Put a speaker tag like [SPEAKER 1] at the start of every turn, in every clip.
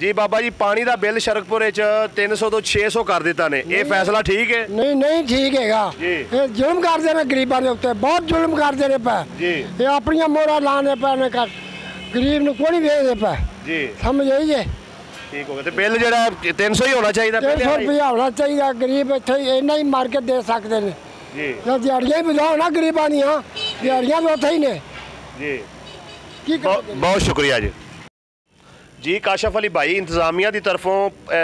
[SPEAKER 1] जी बाबा जी पानी का बिल शरकपुर 300 तो 600 कर दिता ने, ये फैसला ठीक है?
[SPEAKER 2] नहीं नहीं ठीक है, जुल्म करते हैं गरीबों के उत्ते, बहुत जुल्म करते हैं पे जी। ये अपनी मोहरा लाने पे ने कर गरीब ने कोई वेचते पे जी, समझ आई जे?
[SPEAKER 1] ठीक हो गया। तो बिल जरा 300 ही होना चाहिए,
[SPEAKER 2] 300 रुपया होना चाहिए। गरीब इतने इन्ना ही मार के दे सकते हैं जी। दिहाड़ियां भी दो ना गरीबों दी, दिहाड़ियां तो उत्थे ही ने जी।
[SPEAKER 1] बहुत शुक्रिया जी। जी काशफ अली भाई, इंतजामिया की तरफों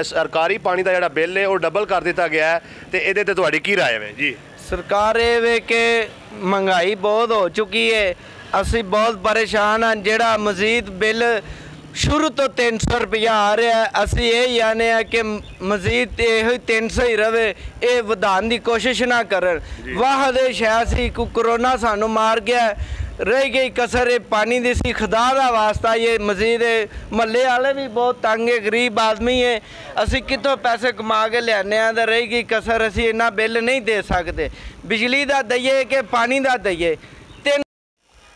[SPEAKER 1] सरकारी पानी का जोड़ा बिल है वो डबल कर दिता गया है, तो ये तुहाड़ी की राय है जी?
[SPEAKER 3] सरकार ये वे कि महंगाई बहुत हो चुकी है, असी बहुत परेशान हाँ। जोड़ा मजीद बिल शुरू तो 300 रुपया आ रहा है, असी यही आने कि मजीद ये 300 ही रहे, ये वधाने की कोशिश ना करन। वाह दे शायद कोरोना सानू मार गया, रह गई कसर पानी दी सी, खुदा का वास्ता ये मजीद महल्ले वाले भी बहुत तंग है, गरीब आदमी है, असी कितों पैसे कमा के लियाने, तो रह गई कसर, असी इन्ना बिल नहीं दे सकते। बिजली का दईए कि पानी का दईए।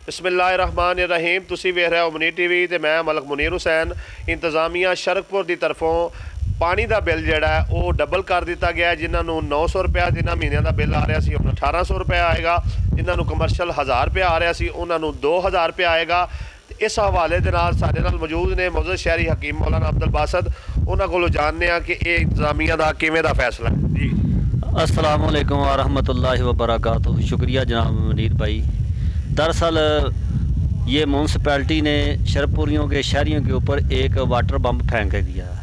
[SPEAKER 1] बिस्मिल्लाहिर्रहमानिर्रहीम, तुसी वेख रहे हो मुनीर टीवी ते मैं मलक मुनीर हुसैन। इंतजामिया शरकपुर की तरफों पानी का बिल जोड़ा है वो डबल कर दिता गया है। जिन्होंने 900 रुपया जिन्होंने महीनों का बिल आ रहा सी उन्होंने 1800 रुपया आएगा, जिन्होंने कमर्शल 1000 रुपया आ रहा सी उन्होंने 2000 रुपया आएगा। इस हवाले के नाल साडे नाल मौजूद ने मौजूद शहरी हकीम मौलाना अब्दुल बासित, उन्होंने को जानने कि ये इंतजामिया का किवें दा फैसला है जी।
[SPEAKER 4] अस्सलाम वालेकुम व रहमतुल्लाहि व बरकातुहू। शुक्रिया जनाब मुनीर भाई। दरअसल ये म्यूनसिपैलिटी ने शरकपुरियों के शहरियों के ऊपर एक वाटर बम फेंक दिया है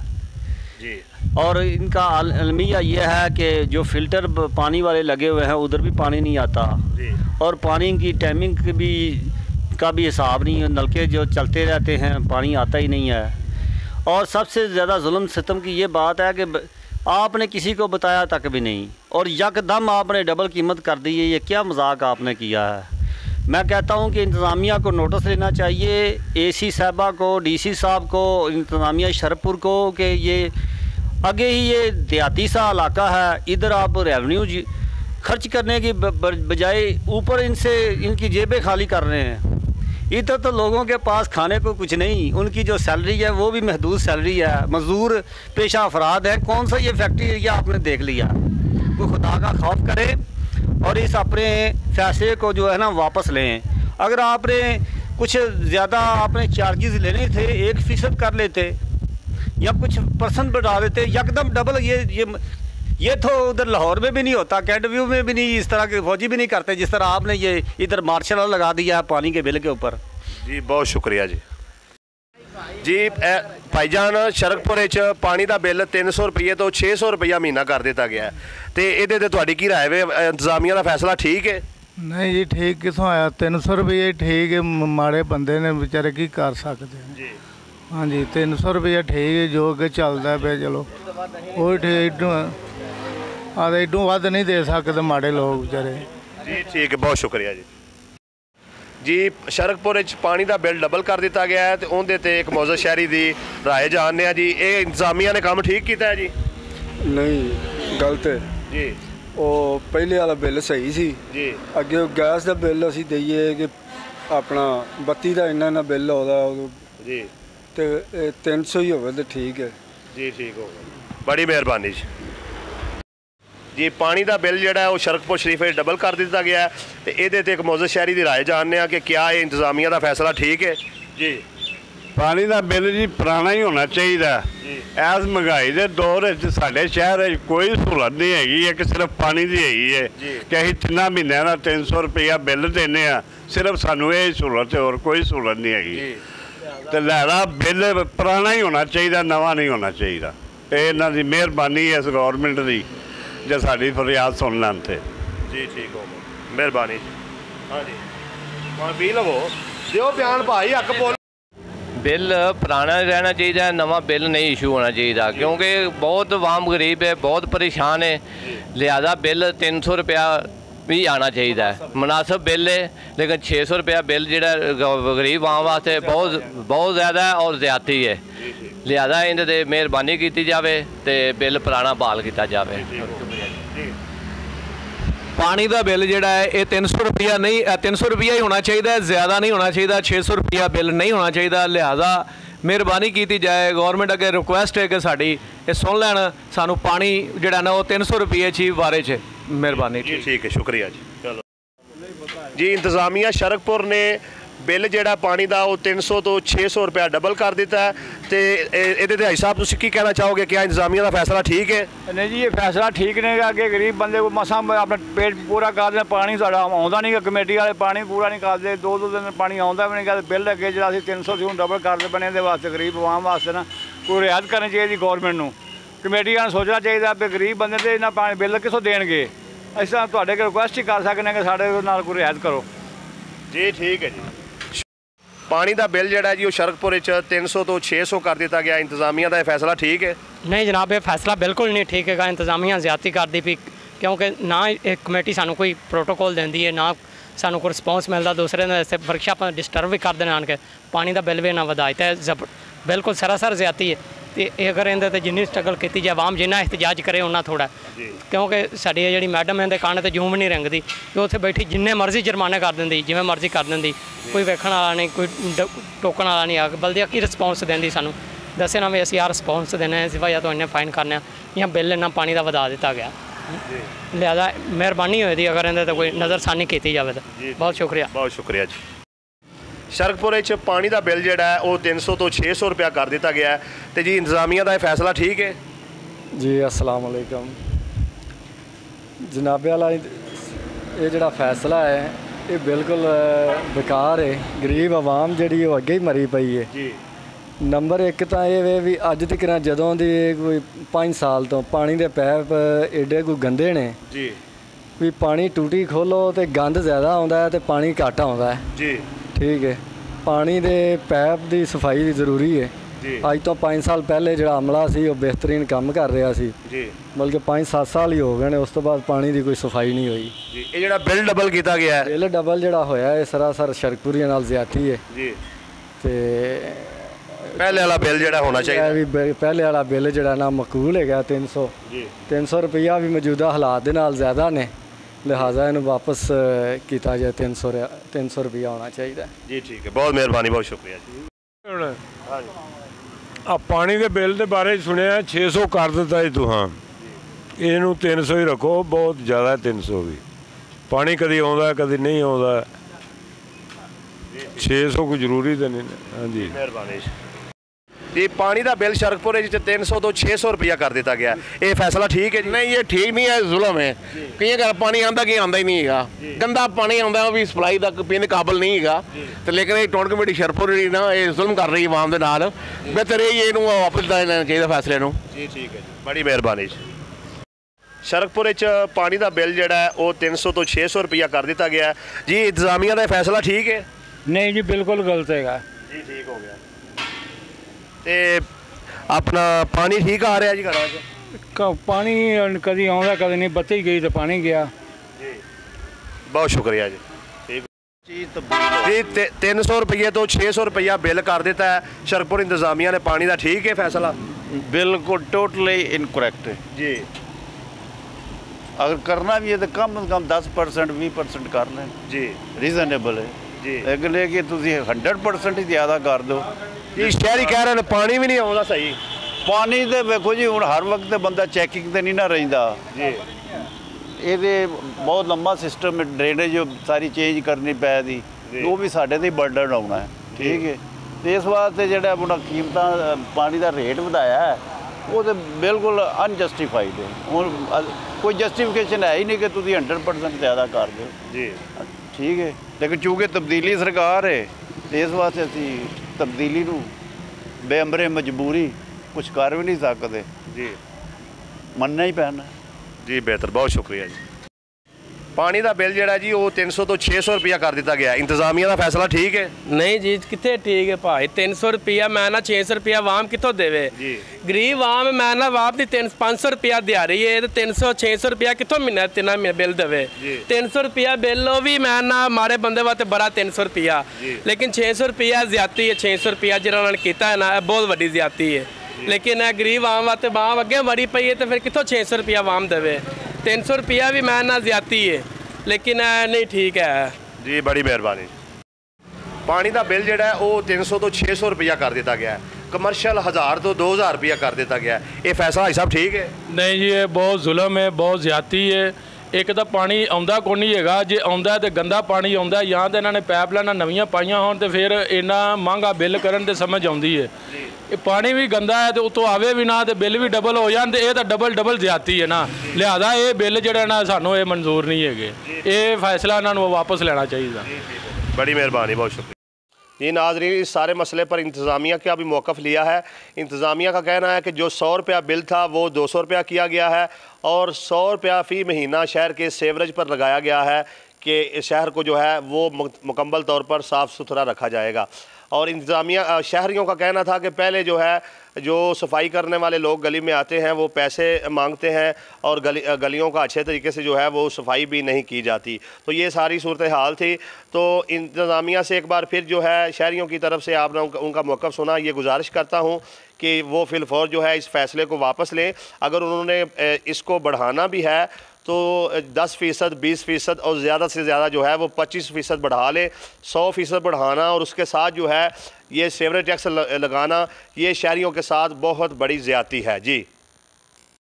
[SPEAKER 4] जी। और इनका अलमिया ये है कि जो फ़िल्टर पानी वाले लगे हुए हैं उधर भी पानी नहीं आता जी। और पानी की टाइमिंग का भी हिसाब नहीं है, नलके जो चलते रहते हैं पानी आता ही नहीं है। और सबसे ज़्यादा जुल्म सितम की ये बात है कि आपने किसी को बताया तक भी नहीं और यकदम आपने डबल कीमत कर दी है। ये क्या मजाक आपने किया है? मैं कहता हूँ कि इंतज़ामिया को नोटिस लेना चाहिए, AC साहबा को, DC साहब को, इंतज़ामिया शरकपुर को, कि ये आगे ही ये देहाती सा इलाका है, इधर आप रेवेन्यू खर्च करने की बजाय ऊपर इनसे इनकी जेबें खाली कर रहे हैं। इधर तो लोगों के पास खाने को कुछ नहीं, उनकी जो सैलरी है वो भी महदूद सैलरी है, मजदूर पेशा अफराद हैं। कौन सा ये फैक्ट्री एरिया आपने देख लिया? कोई खुदा का खौफ करे और इस अपने फैसले को जो है ना वापस लें। अगर आपने कुछ ज़्यादा आपने चार्जेस लेने थे 1% कर लेते या कुछ % बढ़ा देते, यकदम डबल। ये तो उधर लाहौर में भी नहीं होता, कैंट व्यू में भी नहीं, इस तरह के फौजी भी नहीं करते जिस तरह आपने ये इधर मार्शल लगा दिया है पानी के बिल के ऊपर
[SPEAKER 1] जी। बहुत शुक्रिया जी। जी भाईजान, शरकपुर पानी का बिल 300 रुपये तो 600 रुपया महीना कर दिता गया है, तो ये तुहाडी की राय है? इंतजामिया का फैसला ठीक है?
[SPEAKER 5] नहीं जी, ठीक कितों आया? 300 रुपये ठीक है, माड़े बंदे ने बेचारे की कर सकते हैं जी। हाँ जी, 300 रुपया ठीक है, जो अगे चलता है पे चलो वो ठीक। एडू वध नहीं दे सकते माड़े लोग बेचारे
[SPEAKER 1] जी। ठीक है, बहुत शुक्रिया जी। जी शरकपुर पानी का बिल डबल कर दिता गया है, तो उनके ते एक मौजूद शहरी की राय जानने जी। ये इंतजामिया ने काम ठीक किया है जी?
[SPEAKER 6] नहीं, गलत है
[SPEAKER 1] जी।
[SPEAKER 6] वो पहले वाला बिल सही सी
[SPEAKER 1] जी,
[SPEAKER 6] अगे गैस का बिल असी दईए कि अपना बत्ती का इन्ना बिल होता
[SPEAKER 1] जी,
[SPEAKER 6] तो 300 ही हो तो ठीक है
[SPEAKER 1] जी। ठीक हो गया, बड़ी मेहरबानी जी। जी पानी का बिल जोड़ा है वो शरकपुर शरीफ डबल कर दिता गया है, तो ये एक मौजूद शहरी की राय जानने कि क्या ये इंतजामिया का फैसला ठीक है जी?
[SPEAKER 7] पानी का बिल जी पुराना ही होना चाहिए। इस महंगाई के दौर साढ़े शहर कोई सहूलत नहीं हैगी, एक सिर्फ पानी की हैगी है कि अं 3 महीनों का 300 रुपया बिल देने, सिर्फ सानू ये सहूलत है और कोई सहूलत नहीं हैगी। तो लिहाजा बिल पुराना ही होना चाहिए, नवा नहीं होना चाहिए। ये इन्हों की मेहरबानी है इस गौरमेंट की जो साड़ी फरियाद सुन लें थे
[SPEAKER 1] जी। ठीक हो, मेहरबानी जी। हाँ जी, पी लवो, दियो बयान भाई, हक बोल।
[SPEAKER 8] बिल पुराना रहना चाहिए, नवा बिल नहीं इशू होना चाहिए, क्योंकि बहुत आवाम गरीब है, बहुत परेशान है। लिहाजा बिल 300 रुपया भी आना चाहिए, मुनासिब बिल है। लेकिन 600 रुपया बिल जो गरीब आवाम वास्ते बहुत ज़्यादा है और ज़्यादती है। लिहाजा इन्हें मेहरबानी की जाए तो बिल पुराना बहाल किया जाए।
[SPEAKER 9] पानी का बिल जोड़ा है ये 300 रुपया नहीं, 300 रुपया ही होना चाहिए, ज़्यादा नहीं होना चाहिए। 600 रुपया बिल नहीं होना चाहिए। लिहाजा ਮਿਹਰਬਾਨੀ ਕੀਤੀ ਜਾਏ। ਗੌਰਮੈਂਟ ਅੱਗੇ ਰਿਕੁਐਸਟ ਹੈ ਕਿ ਸਾਡੀ ਇਹ ਸੁਣ ਲੈਣ, ਸਾਨੂੰ ਪਾਣੀ ਜਿਹੜਾ ਨਾ ਉਹ 300 ਰੁਪਏ 'ਚ ਹੀ ਬਾਰੇ 'ਚ। ਮਿਹਰਬਾਨੀ
[SPEAKER 1] ਜੀ ਠੀਕ ਹੈ, शुक्रिया जी। चलो जी, इंतजामिया शरकपुर ने बिल ਜਿਹੜਾ ਪਾਣੀ ਦਾ ਉਹ 300 ਤੋਂ 600 ਰੁਪਇਆ ਡਬਲ ਕਰ ਦਿੱਤਾ ਹੈ ਤੇ ਇਹਦੇ ਤੇ ਭਾਈ ਸਾਹਿਬ ਤੁਸੀਂ ਕੀ ਕਹਿਣਾ ਚਾਹੋਗੇ? ਕਿ ਇੰਤਜ਼ਾਮੀਆ ਦਾ ਫੈਸਲਾ ਠੀਕ ਹੈ?
[SPEAKER 10] नहीं जी, ये फैसला ठीक नहीं है कि गरीब बंदे को मसा अपना पेट पूरा कर दें। पानी साढ़ा आउंदा नहीं, कमेटी वाले पानी पूरा नहीं करते, 2-2 दिन पानी आउंदा भी नहीं करते। बिल अगे जो 300 से डबल करते बने दे वास्ते गरीब आवाम वास्ते ना कोई रियायत करनी चाहिए गौरमेंट को। कमेटी वाले सोचना चाहिए भी गरीब बंदे तो इन्ना पानी बिल कितों देंगे। अस तुहाडे रिक्वेस्ट ही कर सकते हैं कि साढ़े नाल कोई रियायत करो
[SPEAKER 1] जी। ठीक है जी। पानी का बिल जोड़ा जी शरकपुर 300 तो 600 कर दिता गया। इंतजामिया का फैसला ठीक है?
[SPEAKER 11] नहीं जनाब, ये फैसला बिल्कुल नहीं ठीक है। इंतजामिया ज्यादती करती पी, क्योंकि ना एक कमेटी सानू कोई प्रोटोकॉल देंदी है, ना सानू कोई रिस्पॉन्स मिलता। दूसरे ने वर्कशाप डिस्टर्ब भी कर देना आन के। पानी का बिल भी ना वधा दिता, बिल्कुल सरासर ज्यादती है। तो अगर इहदे ते जिन्नी स्ट्रगल की जाए, आवाम जिन्ना एहतजाज करे उन्ना थोड़ा, क्योंकि साडी जी मैडम इहदे कान ते जूम नहीं रेंगदी कि उत्थे बैठी जिन्ने मर्जी जुर्माने कर देंदी, जिवें मर्जी कर देंदी, कोई वेखण वाला नहीं, कोई टोकण वाला नहीं। बल्कि की रिस्पॉन्स देंदी सानू दसे ना भी असीं आ रिस्पॉन्स देना इस वजह तो इन्ने फाइन करने या बिल इन्ना पानी का वधा दिता गया। लिहाजा मेहरबानी होई अगर इहदे ते कोई नज़रसानी की जाए तो। बहुत शुक्रिया,
[SPEAKER 1] बहुत शुक्रिया जी। शरकपुर पानी का बिल जोड़ा है वो 300 तो 600 रुपया कर दिता गया है। तो जी इंतजामिया का फैसला ठीक है
[SPEAKER 6] जी? अस्सलाम वालेकुम जनाबे वाला, ये जोड़ा फैसला है ये बिल्कुल बेकार है। गरीब आवाम जी अगे ही मरी पई है जी। नंबर एक तो ये भी अज तक जदों की कोई 5 साल तो पानी के पैप एडे कोई गंदे ने जी, भी पानी टूटी खोलो तो गंद ज़्यादा आता है तो पानी घट आता है जी। ठीक है, पानी के पैप की सफाई जरूरी है। अज तो 5 साल पहले जो अमला से बेहतरीन काम कर रहा सी, बल्कि 5-7 साल ही हो गए हैं, उस तो बाद पानी की कोई सफाई नहीं हुई।
[SPEAKER 1] ये जो बिल डबल किया गया है,
[SPEAKER 6] बिल डबल जो होया है सरासर शरकपुरिया नाल ज्यादती है जी। ते
[SPEAKER 1] पहले वाला बिल जो होना चाहिए,
[SPEAKER 6] पहले वाला बिल जो ना मकबूल है 300 रुपया भी मौजूदा हालात के नाल ज़्यादा ने, लिहाजा इन्हू वापस किया जाए। 300 रुपया होना चाहिए
[SPEAKER 1] जी। ठीक है, बहुत मेहरबानी, बहुत शुक्रिया जी।
[SPEAKER 12] आ पानी के बिल के बारे सुनिया 600 कर दिता जी तुहां, इनू 300 ही रखो, बहुत ज़्यादा 300 भी। पानी कभी आता कभी नहीं आता, 600 कोई जरूरी तो नहीं। हाँ जी,
[SPEAKER 1] मेहरबानी जी। पानी का बिल शरकपुर 300 तो 600 रुपया कर दिता गया, ये फैसला ठीक है जी?
[SPEAKER 13] नहीं, ये ठीक नहीं है, जुल्म है। कई घर पानी आता कि आता ही नहीं है, गंदा पानी आता वो भी सप्लाई तक पीने काबिल नहीं है। तो लेकिन ये टाउन कमेटी शरकपुर ना ये जुल्म कर रही है आवाम के नाल। बेहतर ये वापस लेना चाहिए फैसले को
[SPEAKER 1] जी। ठीक है जी, बड़ी मेहरबानी जी। शरकपुर पानी का बिल जोड़ा है वो 300 तो 600 रुपया कर दिता गया जी। इंतजामिया का फैसला ठीक है?
[SPEAKER 10] नहीं जी, बिल्कुल गलत है
[SPEAKER 1] जी। ठीक हो गया। ते अपना पानी ठीक आ रहा जी घर?
[SPEAKER 10] पानी कभी आता कभी नहीं, बत्ती गई तो पानी गया
[SPEAKER 1] जी। बहुत शुक्रिया जी। ठीक जी। 300 रुपये तो 600 रुपया बिल कर दिता है शरकपुर इंतजामिया ने पानी का। ठीक है फैसला?
[SPEAKER 14] बिल्कुल टोटली इनकरेक्ट है
[SPEAKER 1] जी।
[SPEAKER 14] अगर करना भी है तो कम से कम 10% 20% कर लें
[SPEAKER 1] जी,
[SPEAKER 14] रीजनेबल है जी। अगले कि तुम 100% ही ज़्यादा कर दो
[SPEAKER 1] जी। शहरी कह रहे हैं पानी भी नहीं आता सही।
[SPEAKER 14] पानी तो वेखो जी हूँ हर वक्त बंदा चैकिंग तो नहीं ना रहिंदा जी। ये बहुत लंबा सिस्टम है, ड्रेनेज सारी चेंज करनी पैदी, वो भी साढ़े ते बर्डन आना है। ठीक है, तो इस वास्ते जो अपना कीमत पानी का रेट बढ़ाया है वो तो बिल्कुल अनजस्टिफाइड है। हूँ कोई जस्टिफिकेशन है ही नहीं कि तुम 100% ज़्यादा कर दो जी। ठीक है, लेकिन चूँकि तब्दीली सरकार है तो इस वास्ते असी तब्दीली बेअमरे मजबूरी कुछ कर भी नहीं सकते
[SPEAKER 1] जी,
[SPEAKER 14] मनना ही पैना
[SPEAKER 1] जी। बेहतर, बहुत शुक्रिया जी। पानी का बिल जोड़ा जी वो 300 तो 600 रुपया कर दिता गया। इंतजामिया का फैसला ठीक है?
[SPEAKER 3] नहीं जी, कितने ठीक है भाई। 300 रुपया मैं ना 600 रुपया आवाम कितों देवे जी। गरीब आवाम मैं ना आवाम की 500 रुपया दिहाड़ी है, तो 300-600 रुपया कितों महीना 3 महीने बिल देवे। 300 रुपया बिल वो भी मैं ना मारे बंदे वास्ते बड़ा 300 रुपया, लेकिन 600 रुपया ज्यादती है। 600 रुपया जिन्होंने किया है ना बहुत बड़ी ज्यादती है, लेकिन गरीब आवाम वास्ते आवाम अगे मरी पई है, तो फिर कितों 600 रुपया आवाम देवे। 300 रुपया भी मैं ना ज्यादती है, लेकिन नहीं ठीक है
[SPEAKER 1] जी। बड़ी मेहरबानी। पानी का बिल जोड़ा है वो 300 तो 600 रुपया कर दिता गया है, कमर्शल 1000 तो 2000 रुपया कर दिता गया है। ये फैसला भाई साहब ठीक है?
[SPEAKER 15] नहीं जी, ये बहुत जुल्म है, बहुत ज़्यादती है। एक तो पानी आउंदा को नहीं है, जे आउंदा तो गंदा पानी आउंदा, या तो इन्होंने पाइपलाइना नवीं पाइया होन तो फिर इन्ना महंगा बिल करन ते समझ आउंदी है। ये पानी भी गंदा है तो उतों आवे भी ना, तो बिल भी डबल हो जाए, ये तो डबल ज़्यादती है ना। लिहाजा ये बिल जो ना सानू ये मंजूर नहीं है, ये फैसला इन्होंने वापस लेना चाहिए।
[SPEAKER 1] बड़ी मेहरबानी, बहुत शुक्रिया जी। नाज़रीन, इस सारे मसले पर इंतज़ामिया का भी मौक़िफ़ लिया है। इंतज़ामिया का कहना है कि जो 100 रुपया बिल था वो 200 रुपया किया गया है और 100 रुपया फ़ी महीना शहर के सेवरेज पर लगाया गया है कि शहर को जो है वो मुकम्मल तौर पर साफ़ सुथरा रखा जाएगा। और इंतज़ामिया शहरियों का कहना था कि पहले जो सफाई करने वाले लोग गली में आते हैं वो पैसे मांगते हैं और गलियों का अच्छे तरीके से जो है वो सफाई भी नहीं की जाती। तो ये सारी सूरत हाल थी। तो इंतज़ामिया से एक बार फिर जो है शहरियों की तरफ से आपने उनका मौक़िफ़ सुना, ये गुजारिश करता हूँ कि वो फिलफौर जो है इस फ़ैसले को वापस लें। अगर उन्होंने इसको बढ़ाना भी है तो 10%, 20% और ज़्यादा से ज़्यादा जो है वो 25% बढ़ा ले। 100% बढ़ाना और उसके साथ जो है ये सेवरेज टैक्स लगाना, ये शहरियों के साथ बहुत बड़ी ज़्यादती है जी।